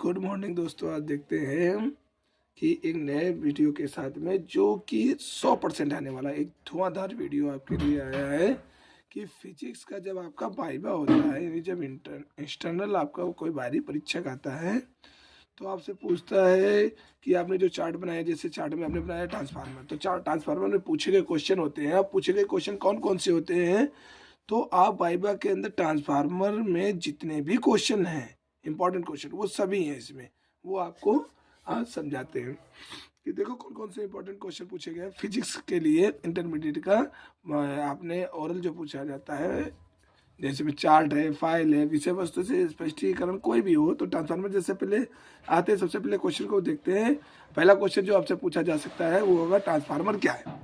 Good morning दोस्तों। आज देखते हैं कि एक नए वीडियो के साथ में जो कि 100% आने वाला एक धुआंधार वीडियो आपके लिए आया है कि फिजिक्स का जब आपका वाइवा होता है, यानी जब एक्सटर्नल आपका कोई बाहरी परीक्षक आता है तो आपसे पूछता है कि आपने जो चार्ट बनाया, जैसे चार्ट में आपने बनाया ट्रांसफार्मर, तो ट्रांसफार्मर में पूछे गए क्वेश्चन होते हैं। अब पूछे गए क्वेश्चन कौन कौन से होते हैं, तो आप वाइवा के अंदर ट्रांसफार्मर में जितने भी क्वेश्चन हैं, इंपॉर्टेंट क्वेश्चन, वो सभी हैं इसमें, वो आपको आज समझाते हैं कि देखो कौन कौन से इंपॉर्टेंट क्वेश्चन पूछे गए फिजिक्स के लिए। इंटरमीडिएट का आपने ओरल जो पूछा जाता है, जैसे में चार्ट है, फाइल है, विषय वस्तु से स्पष्टीकरण कोई भी हो, तो ट्रांसफार्मर जैसे पहले आते हैं। सबसे पहले क्वेश्चन को देखते हैं। पहला क्वेश्चन जो आपसे पूछा जा सकता है वो होगा ट्रांसफार्मर क्या है।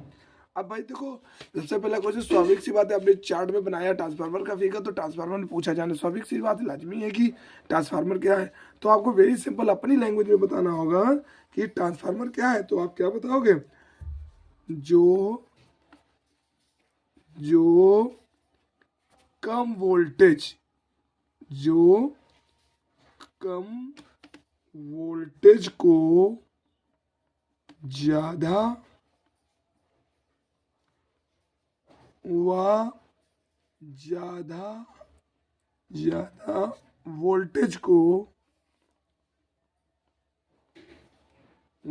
अब भाई देखो, सबसे पहला क्वेश्चन स्वाभाविक सी बात है, आपने चार्ट में बनाया ट्रांसफार्मर का फिगर, तो ट्रांसफार्मर में पूछा जाना स्वाभाविक सी बात है, लाजमी है कि ट्रांसफार्मर क्या है। तो आपको वेरी सिंपल अपनी लैंग्वेज में बताना होगा कि ट्रांसफार्मर क्या है। तो आप क्या बताओगे, जो कम वोल्टेज को ज्यादा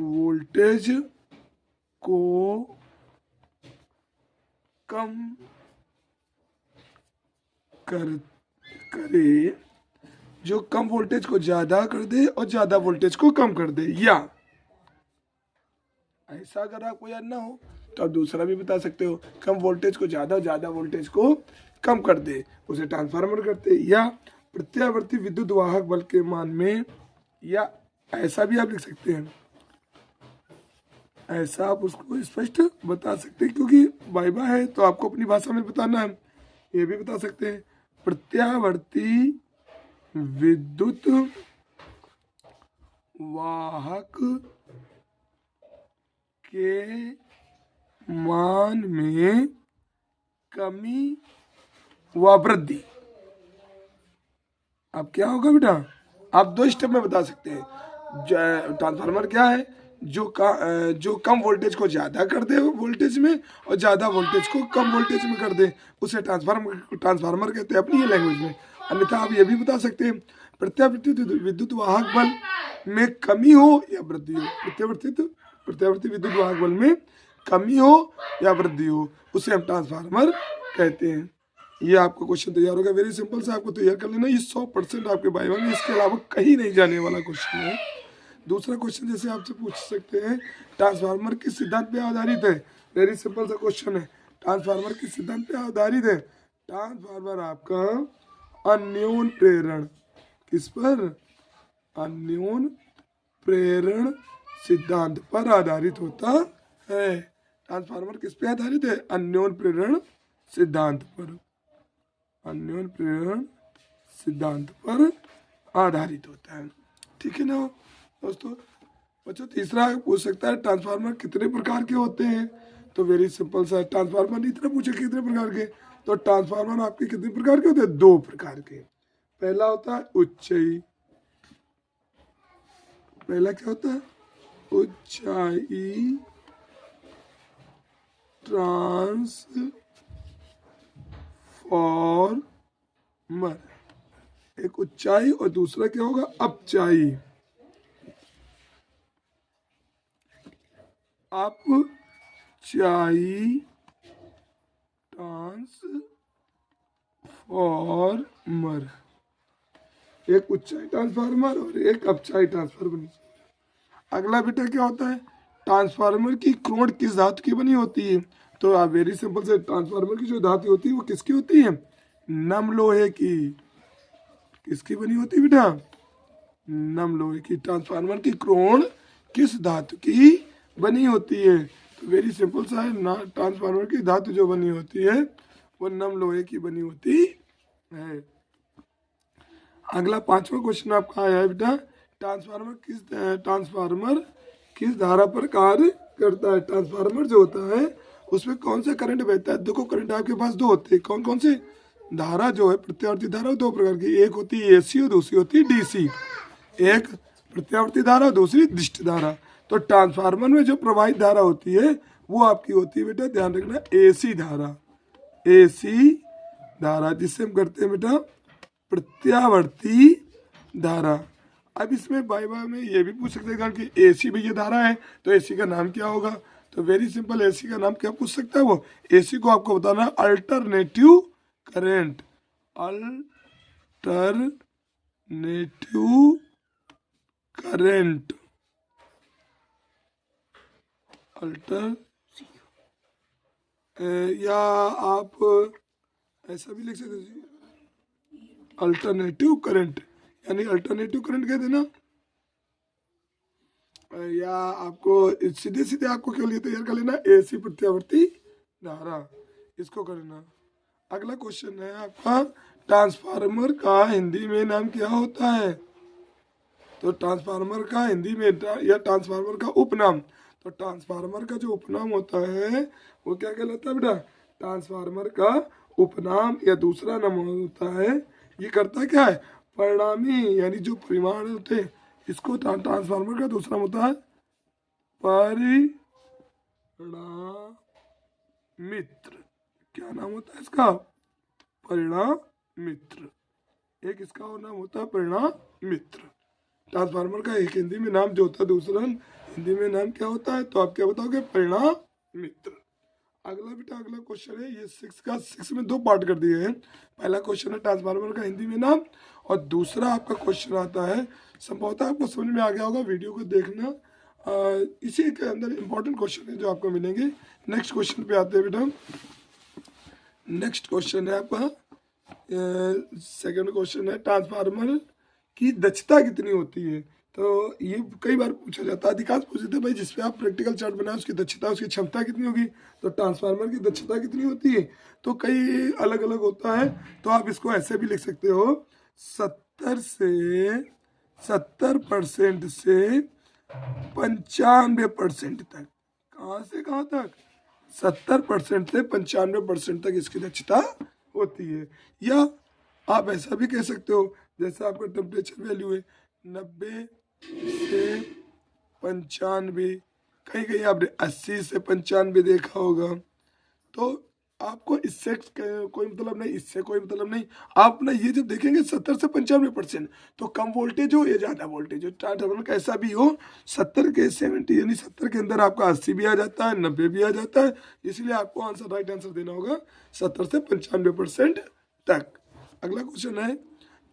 वोल्टेज को कम करे, जो कम वोल्टेज को ज्यादा कर दे और ज्यादा वोल्टेज को कम कर दे, या ऐसा अगर आपको याद ना हो तो आप दूसरा भी बता सकते हो, कम वोल्टेज को ज्यादा, ज्यादा वोल्टेज को कम कर दे, उसे ट्रांसफार्मर करते। या प्रत्यावर्ती विद्युत वाहक बल के मान में, या ऐसा भी आप लिख सकते हैं, ऐसा आप उसको स्पष्ट बता सकते हैं, क्योंकि वाइवा है तो आपको अपनी भाषा में बताना है। ये भी बता सकते हैं, प्रत्यावर्ती विद्युत वाहक के मान में कमी व वृद्धि। अब क्या होगा बेटा, आप दो स्टेप में बता सकते हैं। ट्रांसफार्मर क्या है, जो कम वोल्टेज को ज्यादा कर दे वोल्टेज में और ज्यादा वोल्टेज को कम वोल्टेज में कर दे, उसे ट्रांसफार्मर कहते हैं अपनी लैंग्वेज में। अन्यथा आप ये भी बता सकते हैं, प्रत्यावर्ती विद्युत वाहक बल में कमी हो या वृद्धि हो, प्रत्यावर्ती विद्युत वाहक बल में कमी हो या वृद्धि हो, उसे हम ट्रांसफार्मर कहते हैं। ये आपका क्वेश्चन तैयार होगा। वेरी सिंपल से आपको तैयार कर लेना, ये 100% आपके वाइवा में, इसके अलावा कहीं नहीं जाने वाला क्वेश्चन है। दूसरा क्वेश्चन जैसे आपसे पूछ सकते हैं, ट्रांसफार्मर किस सिद्धांत पे आधारित है। वेरी सिंपल सा क्वेश्चन है, ट्रांसफार्मर किस सिद्धांत पे आधारित है। ट्रांसफार्मर आपका अन्योन प्रेरण, किस पर, अन्योन प्रेरण सिद्धांत पर आधारित होता है। ट्रांसफार्मर किस पे आधारित है, अन्योन प्रेरण सिद्धांत पर, अन्योन प्रेरण सिद्धांत पर आधारित होता है। ठीक है ना दोस्तों। बच्चों तीसरा पूछ सकता है, ट्रांसफार्मर कितने प्रकार के होते हैं। तो वेरी सिंपल सा, ट्रांसफार्मर इतना पूछे कितने प्रकार के, तो ट्रांसफार्मर आपके कितने प्रकार के होते हैं, दो प्रकार के। पहला होता है उच्चाई, पहला क्या होता है, उच्चाई ट्रांसफार्मर, एक उच्चाई, और दूसरा क्या होगा, अपचाई। अपचाई ट्रांसफार्मर, एक उच्चाई ट्रांसफार्मर और एक अपचाई ट्रांसफार्मर। अगला बेटा क्या होता है, ट्रांसफार्मर की क्रोड किस धातु की बनी होती है। तो आप वेरी सिंपल से, ट्रांसफार्मर की जो धातु होती है वो किसकी होती है, नम लोहे की। किसकी बनी होती है बेटा, नम लोहे की। ट्रांसफार्मर की क्रोड किस धातु की बनी होती है, तो वेरी सिंपल सा है ना, ट्रांसफार्मर की धातु जो बनी होती है वो नम लोहे की बनी होती है। अगला पांचवा क्वेश्चन आपका आया है बेटा, ट्रांसफार्मर किस धारा पर कार्य करता है। ट्रांसफार्मर जो होता है उसमें कौन सा करंट बहता है। देखो करंट आपके पास दो होते हैं, कौन कौन से, धारा जो है प्रत्यावर्ती धारा दो प्रकार की, एक होती है एसी और दूसरी होती है डीसी। एक प्रत्यावर्ती धारा, दूसरी दिष्ट धारा। तो ट्रांसफार्मर में जो प्रवाहित धारा होती है वो आपकी होती है बेटा, ध्यान रखना, एसी धारा। एसी धारा जिससे हम करते हैं बेटा प्रत्यावर्ती धारा। अब इसमें वाइवा में ये भी पूछ सकते हैं कि एसी भी ये धारा है तो एसी का नाम क्या होगा। तो वेरी सिंपल, एसी का नाम क्या पूछ सकता है वो, एसी को आपको बताना है alternative current. Alternative current, alter या आप ऐसा भी लिख सकते हैं अल्टरनेटिव करंट, यानी अल्टरनेटिव करंट कह देना, या आपको सीधे सीधे आपको केवल ये तैयार कर लेना एसी प्रत्यावर्ती धारा, इसको कर लेना। अगला क्वेश्चन है आपका, ट्रांसफार्मर का हिंदी में नाम क्या होता है। तो ट्रांसफार्मर का हिंदी में या ट्रांसफार्मर का उपनाम, तो ट्रांसफार्मर का जो उपनाम होता है वो क्या कहलाता है बेटा, ट्रांसफार्मर का उपनाम या दूसरा नाम होता है, ये करता क्या है, परिणामी, यानी जो परिमाण होते हैं इसको ट्रांसफार्मर का दूसरा होता है परिणामित्र। क्या नाम होता है इसका, परिणामित्र। एक इसका और नाम होता है परिणामित्र। ट्रांसफार्मर का एक हिंदी में नाम जो होता है, दूसरा हिंदी में नाम क्या होता है, तो आप क्या बताओगे, परिणामित्र। अगला बेटा अगला क्वेश्चन है, ये 6 में 2 पार्ट कर दिए हैं। पहला क्वेश्चन है ट्रांसफार्मर का हिंदी में नाम, और दूसरा आपका क्वेश्चन आता है, संभवतः आपको समझ में आ गया होगा, वीडियो को देखना, इसी के अंदर इंपॉर्टेंट क्वेश्चन है जो आपको मिलेंगे। नेक्स्ट क्वेश्चन पे आते हैं बेटा। नेक्स्ट क्वेश्चन है आपका सेकंड क्वेश्चन है, ट्रांसफार्मर की दक्षता कितनी होती है। तो ये कई बार पूछा जाता है, अधिकांश पूछते हैं भाई जिसपे आप प्रैक्टिकल चार्ट बनाए उसकी दक्षता, उसकी क्षमता कितनी होगी। तो ट्रांसफार्मर की दक्षता कितनी होती है, तो कई अलग अलग होता है। तो आप इसको ऐसे भी लिख सकते हो, 70% से 95% तक। कहाँ से कहाँ तक, 70% से 95% तक इसकी दक्षता होती है। या आप ऐसा भी कह सकते हो, जैसे आपका टेम्परेचर वैल्यू है 90 से 95, कहीं कहीं आपने 80 से 95 देखा होगा। तो आपको इससे कोई मतलब नहीं, इससे कोई मतलब नहीं। आप ना ये जब देखेंगे 70 से 95%, तो कम वोल्टेज हो या ज़्यादा वोल्टेज हो, ट्रांसफार्मर का ऐसा भी हो, 70 के 70 यानी 70 के अंदर आपका 80 भी आ जाता है, 90 भी आ जाता है। इसलिए आपको आंसर राइट आंसर देना होगा 70 से 95% तक। अगला क्वेश्चन है,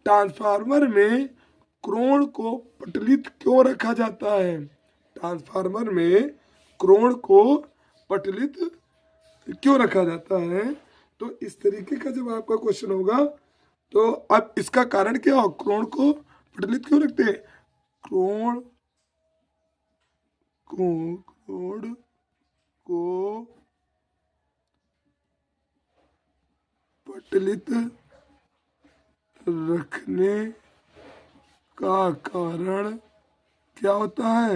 ट्रांसफार्मर में क्रोण को पटलित क्यों रखा जाता है। ट्रांसफार्मर में क्रोण को पटलित क्यों रखा जाता है। तो इस तरीके का जब आपका क्वेश्चन होगा, तो अब इसका कारण क्या हो, क्रोण को पटलित क्यों रखते हैं। क्रोण को पटलित रखने का कारण क्या होता है,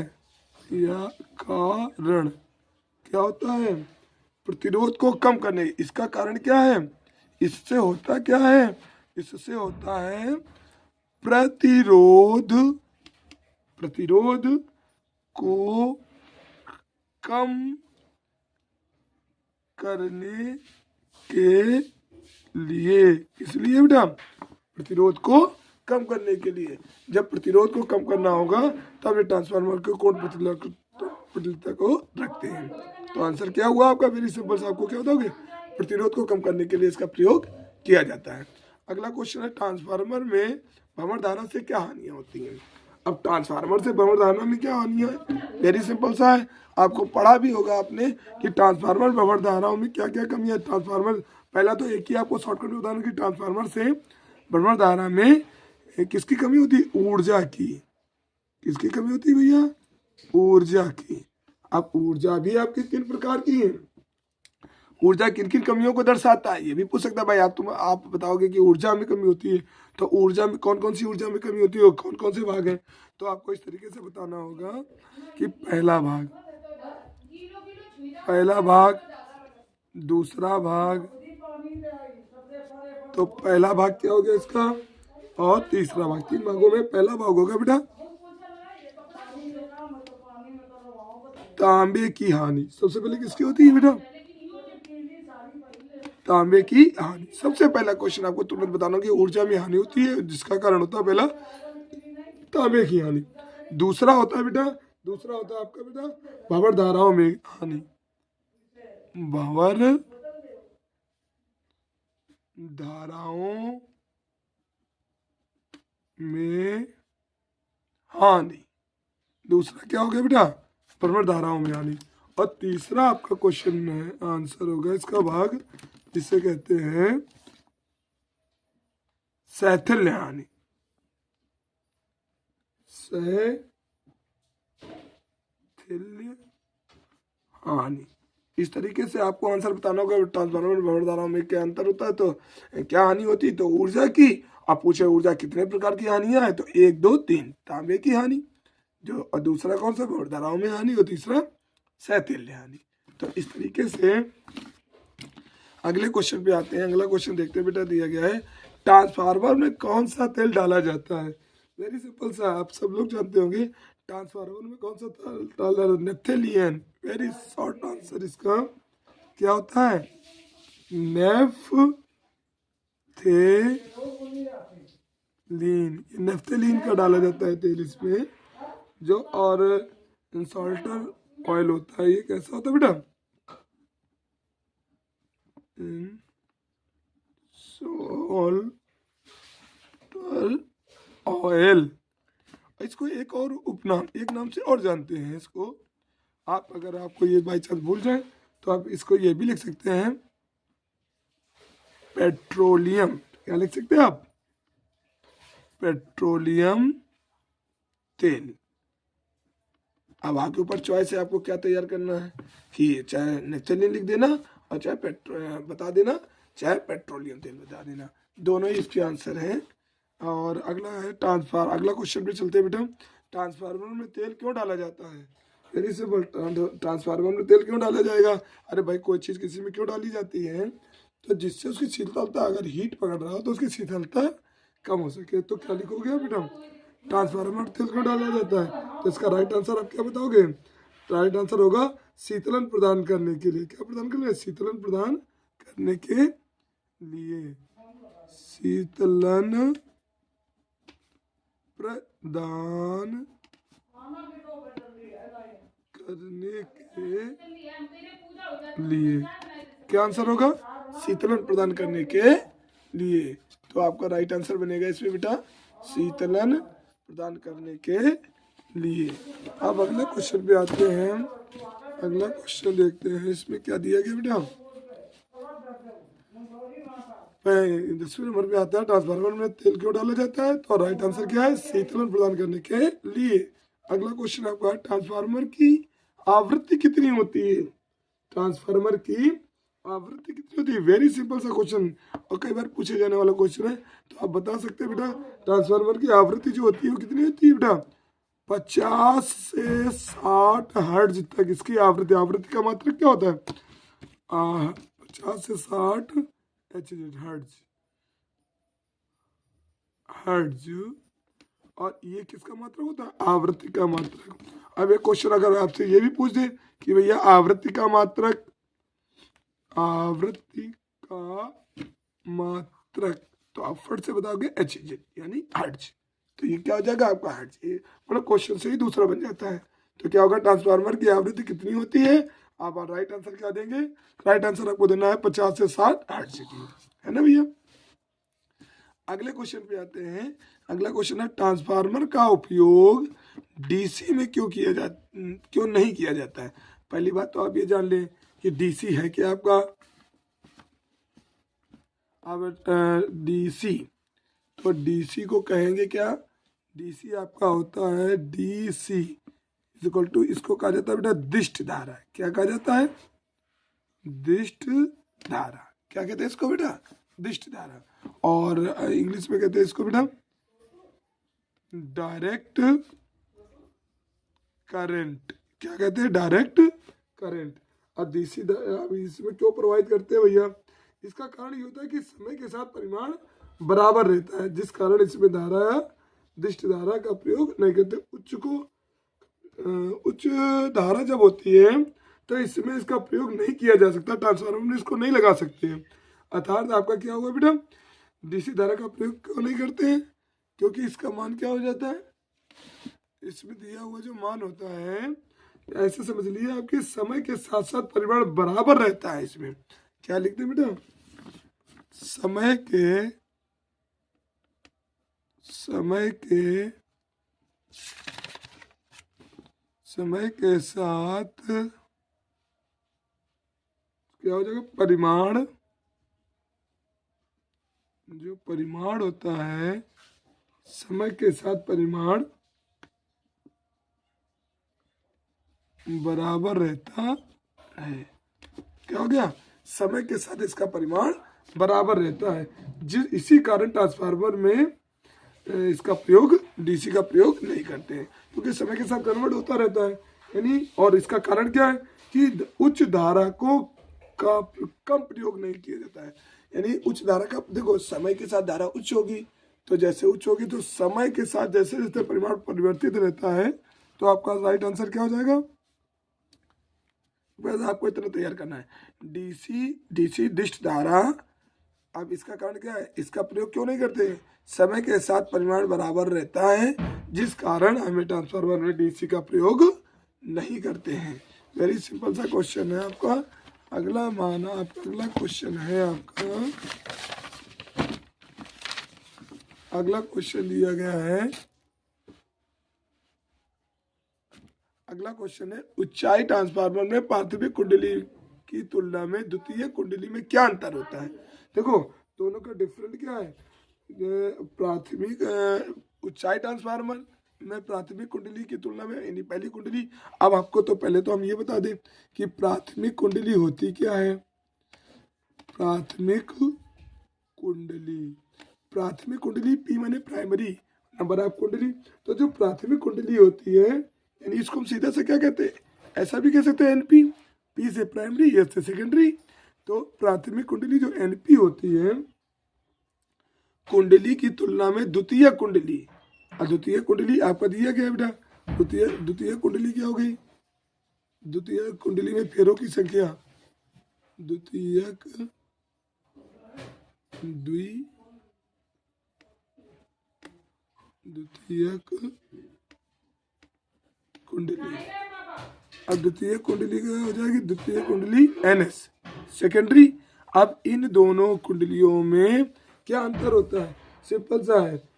या कारण क्या होता है, प्रतिरोध को कम करने। इसका कारण क्या है, इससे होता क्या है, इससे होता है प्रतिरोध को कम करने के लिए। इसलिए बेटा प्रतिरोध को कम करने के लिए, जब प्रतिरोध को कम करना होगा तब ये ट्रांसफार्मर को कोण पटलिता को रखते हैं। तो आंसर क्या हुआ आपका, वेरी सिंपल सा, आपको क्या बताओगे, प्रतिरोध को कम करने के लिए इसका प्रयोग किया जाता है। अगला क्वेश्चन है, ट्रांसफार्मर में भ्रमण धारा से क्या हानियां होती हैं। अब ट्रांसफार्मर से भ्रमण धारा में क्या हानियां है, वेरी सिंपल सा है, आपको पढ़ा भी होगा आपने कि ट्रांसफार्मर भ्रमण धाराओं में क्या क्या कमी है। ट्रांसफार्मर, पहला तो एक ही आपको शॉर्टकट में उदाहरण की, ट्रांसफार्मर से भ्रमण धारा में किसकी कमी होती है, ऊर्जा की। किसकी कमी होती है भैया, ऊर्जा की। अब ऊर्जा भी आपकी 3 प्रकार की है। ऊर्जा किन किन कमियों को दर्शाता है, ये भी पूछ सकता है भाई। आप बताओगे कि ऊर्जा में कमी होती है, तो ऊर्जा में कौन कौन सी ऊर्जा में कमी होती है, कौन कौन से भाग हैं। तो आपको इस तरीके से बताना होगा कि पहला भाग, दूसरा भाग, तो पहला भाग क्या हो गया इसका, और तीसरा भाग। 3 भागों में पहला भाग होगा बेटा तांबे की हानि सबसे पहले किसकी होती है बेटा? तांबे की हानि। सबसे पहला क्वेश्चन आपको तुरंत बताना कि ऊर्जा में हानि होती है, जिसका कारण होता है पहला तांबे की हानि। दूसरा होता है बेटा, दूसरा होता है आपका बेटा भंवर धाराओं में हानि। भंवर धाराओं में हानि। दूसरा क्या हो गया बेटा? भंवर धाराओं में हानि। और तीसरा आपका क्वेश्चन है, आंसर होगा इसका भाग जिसे कहते हैं शैथिल्य हानि। शैथिल्य हानि। इस तरीके से आपको आंसर बताना होगा। ट्रांसफार्मर में भंवर धाराओं में क्या अंतर होता है, तो क्या हानि होती है, तो ऊर्जा की। आप पूछे ऊर्जा कितने प्रकार की हानियां है, तो 1 2 3 तांबे की हानि जो, और दूसरा कौन सा भंवर धाराओं में हानि, और तीसरा शैथिल्य हानि। तो इस तरीके से अगले क्वेश्चन पे आते हैं। अगला क्वेश्चन देखते हैं बेटा, दिया गया है ट्रांसफार्मर में कौन सा तेल डाला जाता है। वेरी सिंपल सा, आप सब लोग जानते होंगे ट्रांसफार्मर में कौन सा तेल डाला, नेफ्थेलिन। वेरी शॉर्ट आंसर इसका क्या होता है, नेफ्थेलीन। नेफ्थेलीन का डाला जाता है तेल इसमें जो, और इंसॉल्टर ऑयल होता है। ये कैसा होता है बेटा, इंसॉल्टर ऑयल। इसको एक और उपनाम, एक नाम से और जानते हैं इसको आप। अगर आपको ये बाई चांस भूल जाए तो आप इसको ये भी लिख सकते हैं पेट्रोलियम। क्या लिख सकते हैं आप, पेट्रोलियम तेल। अब आपके ऊपर चॉइस है आपको क्या तैयार करना है, कि चाहे नेफ्थेलिन लिख देना और चाहे बता देना, चाहे पेट्रोलियम तेल बता देना। दोनों ही इसके आंसर हैं। और अगला है ट्रांसफार्मर। अगला क्वेश्चन पे चलते हैं बेटा, ट्रांसफार्मर में तेल क्यों डाला जाता है। वेरी सिंपल, ट्रांसफार्मर में तेल क्यों डाला जाएगा। अरे भाई कोई चीज़ किसी में क्यों डाली जाती है, तो जिससे उसकी शीतलता, अगर हीट पकड़ रहा हो तो उसकी शीतलता कम हो सके। तो क्या लिखोगे बेटा, ट्रांसफार्मर में तेल क्यों डाला जाता है। तो इसका राइट आंसर आप क्या बताओगे, राइट आंसर होगा शीतलन प्रदान करने के लिए। क्या प्रदान करने, शीतलन प्रदान करने के लिए। शीतलन प्रदान करने के लिए। क्या आंसर होगा, शीतलन प्रदान करने के लिए। तो आपका राइट आंसर बनेगा इसमें बेटा शीतलन प्रदान करने के लिए। अब अगले क्वेश्चन पे आते हैं। अगला क्वेश्चन देखते हैं, इसमें क्या दिया गया बेटा, 10वें नंबर पे आता है ट्रांसफार्मर में तेल क्यों डाला जाता है। तो राइट आंसर क्या है, शीतलन प्रदान करने के लिए। अगला क्वेश्चन आपका, ट्रांसफार्मर की आवृत्ति कितनी होती है। ट्रांसफार्मर की आवृत्ति कितनी होती है। वेरी सिंपल सा क्वेश्चन और कई बार पूछे जाने वाला क्वेश्चन है। तो आप बता सकते हैं बेटा, ट्रांसफार्मर की आवृत्ति जो होती है वो कितनी होती है बेटा, 50 से 60 हर्ट्ज तक इसकी आवृत्ति। आवृत्ति का मात्रक क्या होता है, 50 से 60 हर्ट्ज। और ये किसका मात्रक होता है, आवृत्ति का मात्रक। अब एक क्वेश्चन अगर आपसे ये भी पूछ दे कि भैया आवृत्ति का मात्रक, आवृत्ति का मात्रक, तो आप फट से बताओगे एच यानी हर्ट्ज। तो ये क्या हो जाएगा आपका हर्ट्ज। ये मतलब क्वेश्चन से ही दूसरा बन जाता है। तो क्या होगा, ट्रांसफार्मर की आवृत्ति कितनी होती है। आप राइट आंसर क्या देंगे, राइट आंसर आपको देना है 50 से 60 हर्ट्ज की, है ना भैया। अगले क्वेश्चन पे आते हैं। अगला क्वेश्चन है, ट्रांसफार्मर का उपयोग डीसी में क्यों नहीं किया जाता है। पहली बात तो आप ये जान लें कि डीसी है क्या आपका, अब डीसी, तो डीसी को कहेंगे क्या, डीसी आपका होता है डीसी इक्वल टू, इसको कहा जाता है बेटा दिष्ट धारा। क्या कहा जाता है, दिष्ट धारा। क्या कहते हैं इसको बेटा, दिष्ट धारा। और इंग्लिश में कहते हैं इसको बेटा डायरेक्ट करंट। क्या कहते हैं, डायरेक्ट करंट। अब डीसी इसमें क्यों प्रोवाइड करते हैं भैया, इसका कारण ये होता है कि समय के साथ परिमाण बराबर रहता है, जिस कारण इसमें धारा, दिष्ट धारा का प्रयोग नहीं करते। उच्च को उच्च धारा जब होती है तो इसमें इसका प्रयोग नहीं किया जा सकता, ट्रांसफार्मर में इसको नहीं लगा सकते हैं। अर्थात आपका क्या होगा बेटा, डीसी धारा का प्रयोग क्यों नहीं करते हैं, क्योंकि इसका मान क्या हो जाता है, इसमें दिया हुआ जो मान होता है, ऐसे समझ लीजिए आपके समय के साथ साथ परिमाण बराबर रहता है। इसमें क्या लिखते हैं बेटा, समय के साथ क्या हो जाएगा, परिमाण, जो परिमाण होता है समय के साथ परिमाण बराबर रहता है। क्या हो गया, समय के साथ इसका परिमाण बराबर रहता है, इसी कारण ट्रांसफार्मर में इसका प्रयोग, डीसी का प्रयोग नहीं करते हैं, क्योंकि समय के साथ कन्वर्ट होता रहता है यानी। और इसका कारण क्या है कि उच्च धारा को का कम प्रयोग नहीं किया जाता है, यानी उच्च धारा का, देखो समय के साथ धारा उच्च होगी, तो जैसे उच्च होगी तो समय के साथ जैसे जैसे परिमाण परिवर्तित रहता है, तो आपका राइट आंसर क्या हो जाएगा, बस आपको इतना तैयार करना है। डीसी डिस्ट धारा, अब इसका कारण क्या है, इसका प्रयोग क्यों नहीं करते, समय के साथ परिमाण बराबर रहता है, जिस कारण हमें ट्रांसफार्मर में डीसी का प्रयोग नहीं करते हैं। वेरी सिंपल सा क्वेश्चन है आपका। अगला अगला क्वेश्चन है आपका, अगला क्वेश्चन दिया गया है, अगला क्वेश्चन है ऊंचाई ट्रांसफार्मर में प्राथमिक कुंडली की तुलना में द्वितीय कुंडली में क्या अंतर होता है। देखो दोनों का डिफरेंट क्या है, प्राथमिक ऊंचाई ट्रांसफार्मर में प्राथमिक कुंडली की तुलना में, यानी पहली कुंडली। अब आपको तो पहले तो हम ये बता दें कि प्राथमिक कुंडली होती क्या है, प्राथमिक कुंडली पी माने प्राइमरी नंबर ऑफ कुंडली, तो जो प्राथमिक कुंडली होती है, यानी इसको हम सीधा से क्या कहते हैं, ऐसा भी कह सकते हैं एनपी, पी से प्राइमरी, एस से सेकेंडरी। तो प्राथमिक कुंडली जो एनपी होती है, कुंडली की तुलना में द्वितीय कुंडली, और द्वितीय कुंडली आपका दिया गया बेटा, द्वितीय कुंडली क्या हो गई, द्वितीय कुंडली में फेरों की संख्या, द्वितीयक कुंडली, अब द्वितीय कुंडली क्या हो जाएगी, द्वितीय कुंडली एनएस सेकेंडरी। अब इन दोनों कुंडलियों में क्या अंतर होता है, सिंपल सा है।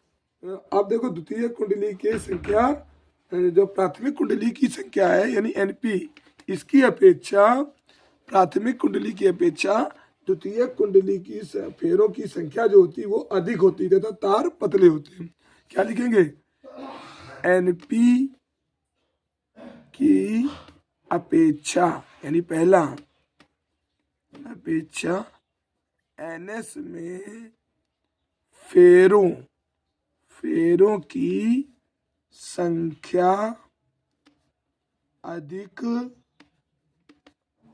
आप देखो द्वितीय कुंडली की संख्या, जो प्राथमिक कुंडली की संख्या है यानी एनपी, इसकी अपेक्षा, प्राथमिक कुंडली की अपेक्षा द्वितीय कुंडली की फेरों की संख्या जो होती है वो अधिक होती है तथा तार पतले होते हैं। क्या लिखेंगे, एनपी की अपेक्षा, यानी पहला अपेक्षा एनएस में फेरों की संख्या अधिक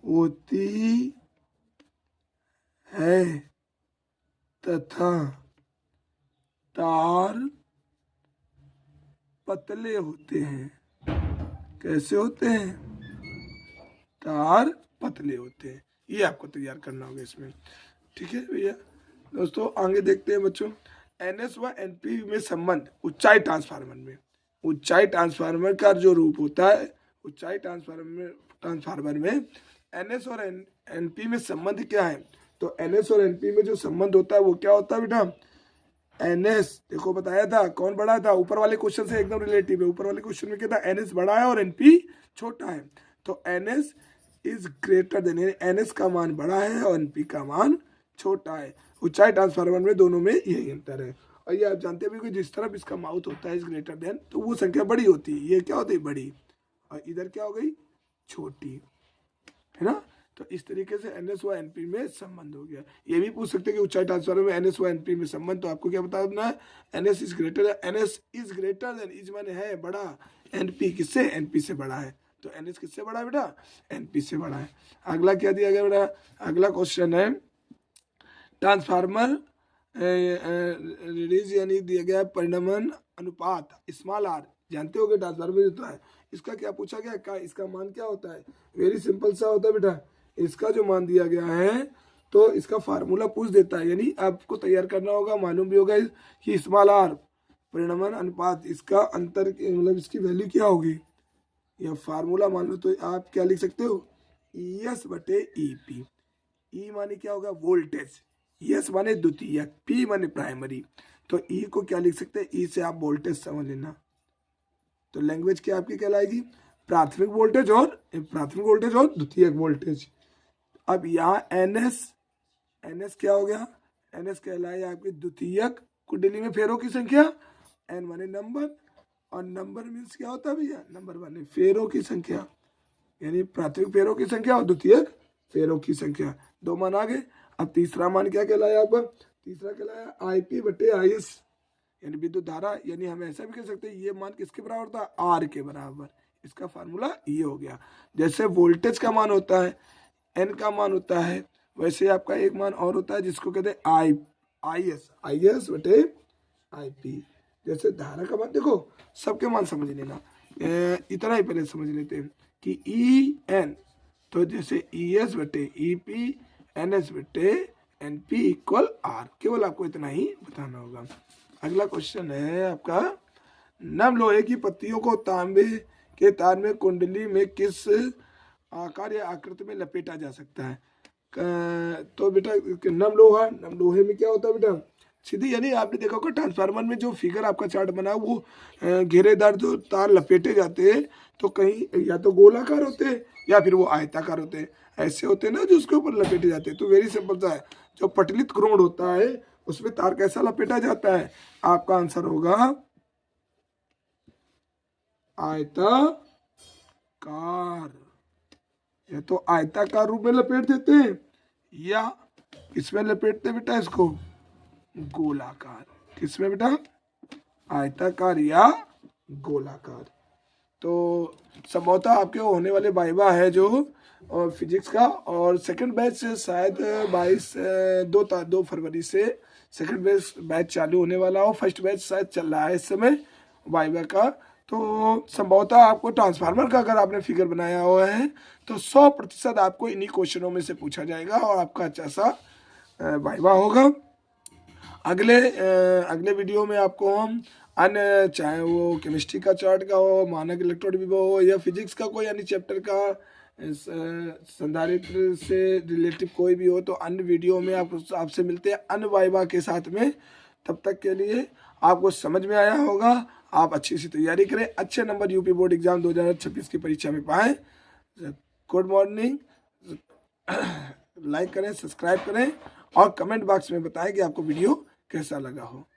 होती है तथा तार पतले होते हैं। कैसे होते हैं, तार पतले होते हैं। ये आपको तैयार करना होगा इसमें, ठीक है भैया। दोस्तों आगे देखते हैं बच्चों, एनएस व एनपी में संबंध ऊंचाई ट्रांसफार्मर में। ऊंचाई ट्रांसफार्मर का जो रूप होता है, ऊंचाई ट्रांसफार्मर में एनएस और एनपी में संबंध क्या है, तो एनएस और एनपी में जो संबंध होता है वो क्या होता है बेटा, एनएस देखो बताया था कौन बड़ा था, ऊपर वाले क्वेश्चन से एकदम रिलेटिव है। ऊपर वाले क्वेश्चन में क्या था, एनएस बड़ा है और एनपी छोटा है, तो NS is greater than, NS का मान बड़ा है और एनपी का मान छोटा है। ऊंचाई ट्रांसफार्मर में दोनों में यही अंतर है। और ये आप जानते हैं कि जिस तरफ इसका माउथ होता है इज ग्रेटर देन, तो वो संख्या बड़ी होती है, ये क्या होती है बड़ी, और इधर क्या हो गई छोटी, है ना। तो इस तरीके से एनएस व एनपी में संबंध हो गया। ये भी पूछ सकते हैं कि ऊंचाई ट्रांसफार्मर में एनएस व एनपी में संबंध, तो आपको क्या बताना है, NS is greater than, is माने है बड़ा, एनपी किससे, एनपी से बड़ा है, तो एनएस किससे बड़ा है बेटा, एनपी से बड़ा है। अगला क्या दिया गया बेटा, अगला क्वेश्चन है ट्रांसफार्मर रिलीज यानी दिया गया परिणमन अनुपात स्मॉल आर जानते होगे ट्रांसफार्मर होता है। इसका क्या पूछा गया, का इसका मान क्या होता है, वेरी सिंपल सा होता है बेटा। इसका जो मान दिया गया है तो इसका फार्मूला पूछ देता है, यानी आपको तैयार करना होगा, मालूम भी होगा कि स्मॉल आर परिणामन अनुपात, इसका अंतर मतलब इसकी वैल्यू क्या होगी, या फार्मूला मान लो तो आप क्या लिख सकते हो, ES बटे EP। ई माने क्या होगा, वोल्टेज, एस माने द्वितीय, पी माने प्राइमरी, तो ई को क्या लिख सकते हैं, ई से आप वोल्टेज समझ लेना। तो लैंग्वेज क्या आपकी कहलाएगी, प्राथमिक वोल्टेज और द्वितीयक वोल्टेज। अब यहाँ एनएस क्या हो गया, एनएस कहलाए आपकी द्वितीयक कुंडली में फेरों की संख्या, एन माने नंबर, और नंबर मीन्स क्या होता है भैया, नंबर माने फेरों की संख्या, यानी प्राथमिक फेरों की संख्या और द्वितीयक फेरों की संख्या, दो मान आ गए। अब तीसरा मान क्या कहलाया आपका, तीसरा कहलाया IP बटे IS, यानी विद्युत धारा, यानी हम ऐसा भी कह सकते हैं ये मान किसके बराबर था, R के बराबर। इसका फार्मूला ये हो गया। जैसे वोल्टेज का मान होता है, N का मान होता है, वैसे आपका एक मान और होता है जिसको कहते हैं IS बटे IP। जैसे धारा का मान देखो, सबके मान समझ लेना, इतना ही पहले समझ लेते हैं कि EN, तो जैसे ES बटे EP, NS बटे NP इक्वल R, केवल आपको इतना ही बताना होगा। अगला क्वेश्चन है आपका, नम लोहे की पत्तियों को तांबे के तार में कुंडली में किस आकार या आकृति में लपेटा जा सकता है। तो बेटा नम लोहे में क्या होता है बेटा, सीधी, यानी आपने देखा होगा ट्रांसफार्मर में जो फिगर आपका चार्ट बना है वो घेरेदार जो तार लपेटे जाते हैं, तो कहीं या तो गोलाकार होते हैं या फिर वो आयताकार होते हैं, ऐसे होते हैं ना जो उसके ऊपर लपेटे जाते हैं। तो वेरी सिंपल सा है, जो पटलित क्रोड होता है उसमें तार कैसा लपेटा जाता है, आपका आंसर होगा आयताकार, या तो आयताकार रूप में लपेट देते हैं या किसमें लपेटते बेटा इसको, गोलाकार, किसमें बेटा, आयताकार या गोलाकार। तो संभवतः आपके होने वाले वाइवा है जो और फिजिक्स का, और सेकंड बैच शायद 2 फरवरी से सेकंड बैच चालू होने वाला हो, फर्स्ट बैच शायद चल रहा है इस समय वाइवा का। तो संभवतः आपको ट्रांसफार्मर का अगर आपने फिगर बनाया हुआ है तो 100% आपको इन्हीं क्वेश्चनों में से पूछा जाएगा और आपका अच्छा सा वाइवा होगा। अगले वीडियो में आपको हम अन्य, चाहे वो केमिस्ट्री का चार्ट का हो, मानक इलेक्ट्रोड विभव हो, या फिजिक्स का कोई अन्य चैप्टर का संधारित्र से रिलेटिव कोई भी हो, तो अन्य वीडियो में आपसे मिलते हैं अन्य वाइवा के साथ में। तब तक के लिए आपको समझ में आया होगा, आप अच्छी सी तैयारी करें, अच्छे नंबर यूपी बोर्ड एग्जाम 2026 की परीक्षा में पाएं। गुड मॉर्निंग, लाइक करें, सब्सक्राइब करें और कमेंट बॉक्स में बताएं कि आपको वीडियो कैसा लगा हो।